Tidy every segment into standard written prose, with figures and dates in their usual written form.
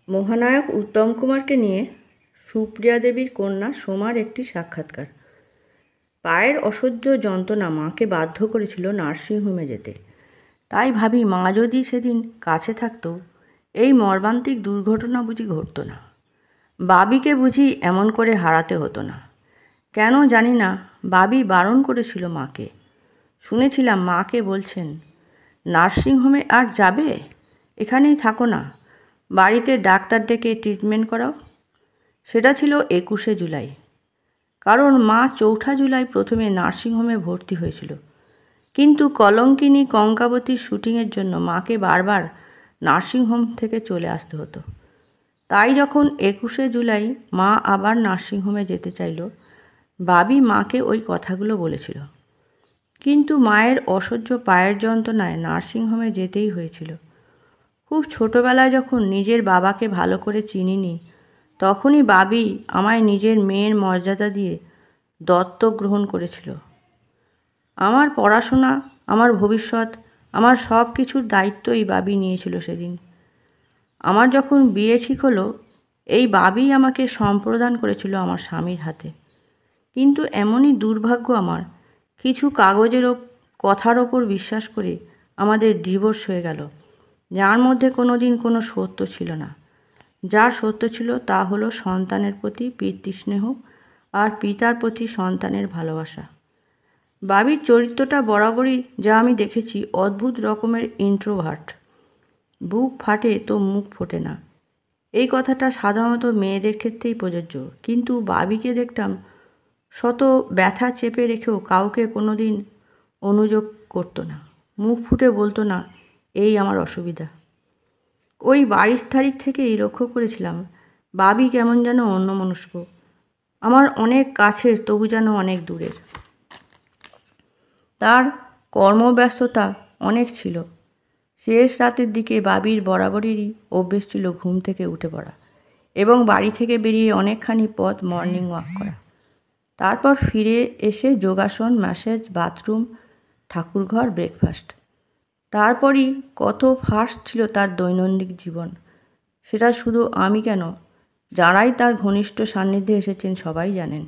মহানায়ক উত্তম কুমারকে নিয়ে সুপ্রিয়া দেবীর কন্যা সোমার একটি সাক্ষাৎকার। পায়ের অসহ্য যন্ত্রণা মাকে বাধ্য করেছিল নার্সিংহোমে যেতে। তাই ভাবি, মা যদি সেদিন কাছে থাকতো, এই মর্মান্তিক দুর্ঘটনা বুঝি ঘটতো না। বাবিকে বুঝি এমন করে হারাতে হতো না। কেন জানি না, বাবি বারণ করেছিল মাকে। শুনেছিলাম মাকে বলছেন, নার্সিংহোমে আর যাবে? এখানেই থাকো না, বাড়িতে ডাক্তার ডেকে ট্রিটমেন্ট করাও। সেটা ছিল 21শে জুলাই। কারণ মা 4ঠা জুলাই প্রথমে নার্সিংহোমে ভর্তি হয়েছিল, কিন্তু কলঙ্কিনী কঙ্কাবতীর শুটিংয়ের জন্য মাকে বারবার নার্সিংহোম থেকে চলে আসতে হতো। তাই যখন 21শে জুলাই মা আবার নার্সিংহোমে যেতে চাইল, বাবি মাকে ওই কথাগুলো বলেছিল। কিন্তু মায়ের অসহ্য পায়ের যন্ত্রণায় নার্সিংহোমে যেতেই হয়েছিল। খুব ছোটোবেলায় যখন নিজের বাবাকে ভালো করে চিনিনি, তখনই বাবি আমায় নিজের মেয়ের মর্যাদা দিয়ে দত্তক গ্রহণ করেছিল। আমার পড়াশোনা, আমার ভবিষ্যৎ, আমার সব কিছুর দায়িত্বই বাবি নিয়েছিল সেদিন। আমার যখন বিয়ে ঠিক হলো, এই বাবিই আমাকে সম্প্রদান করেছিল আমার স্বামীর হাতে। কিন্তু এমনই দুর্ভাগ্য আমার, কিছু কাগজের কথার ওপর বিশ্বাস করে আমাদের ডিভোর্স হয়ে গেল, যার মধ্যে কোনো দিন কোনো সত্য ছিল না। যা সত্য ছিল তা হলো সন্তানের প্রতি পিতৃস্নেহ আর পিতার প্রতি সন্তানের ভালোবাসা। বাবির চরিত্রটা বরাবরই, যা আমি দেখেছি, অদ্ভুত রকমের ইন্ট্রোভার্ট। বুক ফাটে তো মুখ ফোটে না। এই কথাটা সাধারণত মেয়েদের ক্ষেত্রেই প্রযোজ্য, কিন্তু বাবিকে দেখতাম শত ব্যথা চেপে রেখেও কাউকে কোনো দিন অনুযোগ করতো না, মুখ ফুটে বলতো না, এই আমার অসুবিধা। ওই 22 তারিখ থেকেই লক্ষ্য করেছিলাম বাবি কেমন যেন অন্যমনস্ক, আমার অনেক কাছের তবু যেন অনেক দূরের। তার কর্মব্যস্ততা অনেক ছিল। শেষ রাতের দিকে বাবির বরাবরেরই অভ্যেস ছিল ঘুম থেকে উঠে পড়া এবং বাড়ি থেকে বেরিয়ে অনেকখানি পথ মর্নিং ওয়াক করা। তারপর ফিরে এসে যোগাসন, ম্যাসাজ, বাথরুম, ঠাকুরঘর, ব্রেকফাস্ট। তারপরই কত ফাস্ট ছিল তার দৈনন্দিন জীবন। সেটা শুধু আমি কেন, যারাই তার ঘনিষ্ঠ সান্নিধ্যে এসেছেন সবাই জানেন।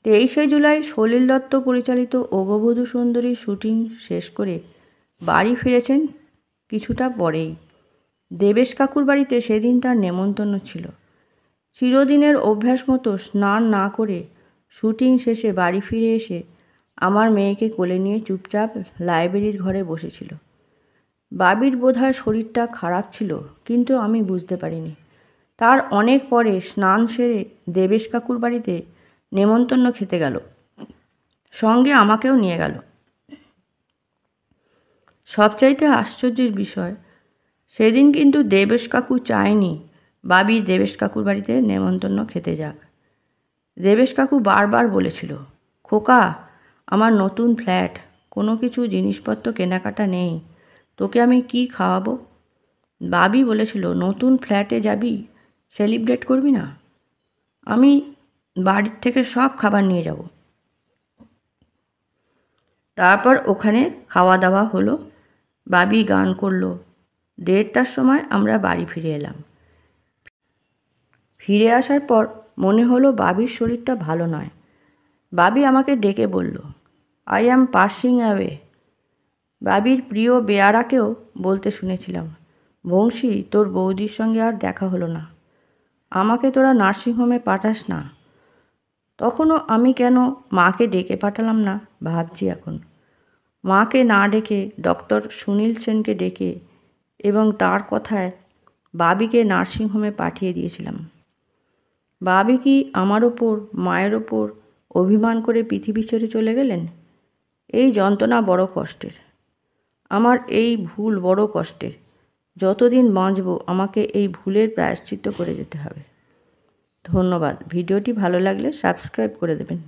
23শে জুলাই সলিল দত্ত পরিচালিত অগবধূ সুন্দরীর শুটিং শেষ করে বাড়ি ফিরেছেন কিছুটা পরেই। দেবেশ কাকুর বাড়িতে সেদিন তার নেমন্তন্ন ছিল। চিরদিনের অভ্যাস মতো স্নান না করে শুটিং শেষে বাড়ি ফিরে এসে আমার মেয়েকে কোলে নিয়ে চুপচাপ লাইব্রেরির ঘরে বসেছিল। বাবির বোধহয় শরীরটা খারাপ ছিল, কিন্তু আমি বুঝতে পারিনি। তার অনেক পরে স্নান সেরে দেবেশ কাকুর বাড়িতে নেমন্তন্ন খেতে গেল, সঙ্গে আমাকেও নিয়ে গেল। সবচাইতে আশ্চর্যের বিষয়, সেদিন কিন্তু দেবেশ কাকু চায়নি বাবি দেবেশ কাকুর বাড়িতে নেমন্তন্ন খেতে যাক। দেবেশ কাকু বারবার বলেছিল, খোকা, আমার নতুন ফ্ল্যাট, কোনো কিছু জিনিসপত্র কেনাকাটা নেই, তোকে আমি কি খাওয়াবো? বাবি বলেছিল, নতুন ফ্ল্যাটে যাবি, সেলিব্রেট করবি না? আমি বাড়ির থেকে সব খাবার নিয়ে যাব। তারপর ওখানে খাওয়া দাওয়া হলো, বাবি গান করলো। 1:30টার সময় আমরা বাড়ি ফিরে এলাম। ফিরে আসার পর মনে হলো বাবির শরীরটা ভালো নয়। বাবি আমাকে ডেকে বলল, আই অ্যাম পাসিং অ্যাওয়ে। বাবির প্রিয় বেয়ারাকেও বলতে শুনেছিলাম, বংশী, তোর বৌদির সঙ্গে আর দেখা হলো না, আমাকে তোরা নার্সিংহোমে পাঠাস না। তখনও আমি কেন মাকে ডেকে পাঠালাম না ভাবছি এখন। মাকে না ডেকে ডক্টর সুনীল সেনকে ডেকে এবং তার কথায় বাবিকে নার্সিংহোমে পাঠিয়ে দিয়েছিলাম। বাবি কি আমার ওপর, মায়ের ওপর অভিমান করে পৃথিবী ছেড়ে চলে গেলেন? এই যন্ত্রণা বড় কষ্টের। আমার এই ভুল বড় কষ্টের। যতদিন বাঁচব আমাকে এই ভুলের প্রায়শ্চিত্ত করে যেতে হবে। ধন্যবাদ। ভিডিওটি ভালো লাগলে সাবস্ক্রাইব করে দেবেন।